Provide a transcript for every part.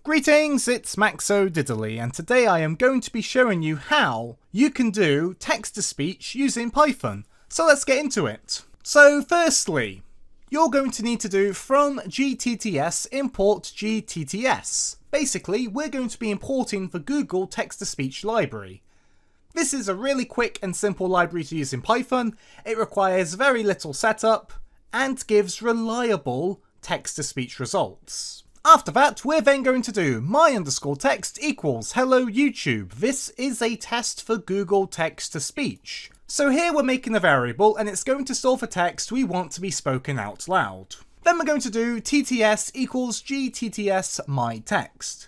Greetings, it's Maxo Diddley, and today I am going to be showing you how you can do text-to-speech using Python. So let's get into it. So firstly, you're going to need to do from GTTS import GTTS. Basically, we're going to be importing the Google text-to-speech library. This is a really quick and simple library to use in Python. It requires very little setup and gives reliable text-to-speech results. After that, we're then going to do my_text equals hello YouTube. This is a test for Google text-to-speech. So here we're making a variable and it's going to store the text we want to be spoken out loud. Then we're going to do TTS equals GTTS myText.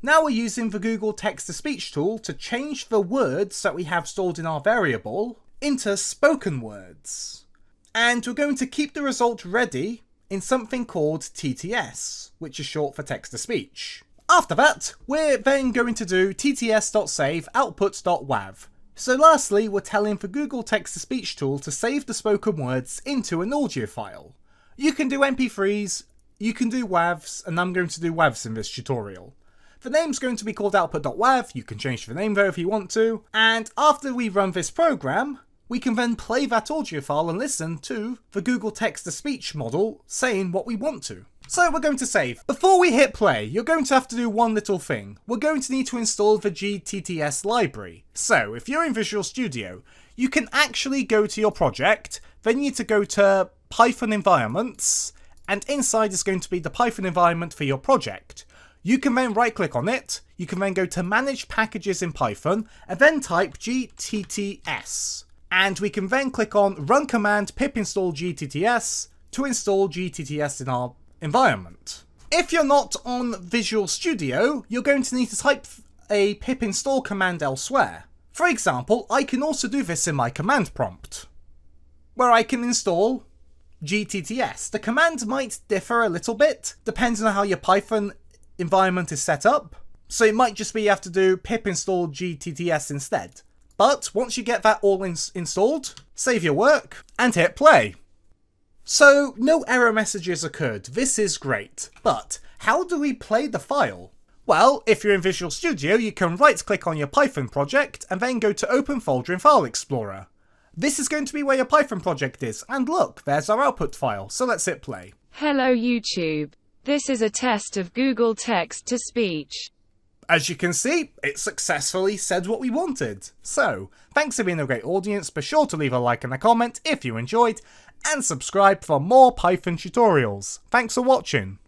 Now we're using the Google text-to-speech tool to change the words that we have stored in our variable into spoken words. And we're going to keep the result ready in something called TTS, which is short for text-to-speech. After that, we're then going to do tts.save output.wav. So lastly, we're telling the Google text-to-speech tool to save the spoken words into an audio file. You can do MP3s, you can do WAVs, and I'm going to do WAVs in this tutorial. The name's going to be called output.wav, you can change the name though if you want to, and after we run this program, we can then play that audio file and listen to the Google text-to-speech model saying what we want to. So we're going to save. Before we hit play, you're going to have to do one little thing. We're going to need to install the GTTS library. So if you're in Visual Studio, you can actually go to your project, then you need to go to Python environments, and inside is going to be the Python environment for your project. You can then right click on it, you can then go to manage packages in Python, and then type GTTS. And we can then click on run command pip install GTTS to install GTTS in our environment. If you're not on Visual Studio, you're going to need to type a pip install command elsewhere. For example, I can also do this in my command prompt, where I can install GTTS. The command might differ a little bit, depending on how your Python environment is set up. So it might just be you have to do pip install GTTS instead. But once you get that all installed, save your work and hit play. So no error messages occurred, this is great. But how do we play the file? Well, if you're in Visual Studio, you can right click on your Python project and then go to Open Folder in File Explorer. This is going to be where your Python project is, and look, there's our output file, so let's hit play. Hello YouTube. This is a test of Google text-to-speech. As you can see, it successfully said what we wanted. So, thanks for being a great audience, be sure to leave a like and a comment if you enjoyed, and subscribe for more Python tutorials. Thanks for watching.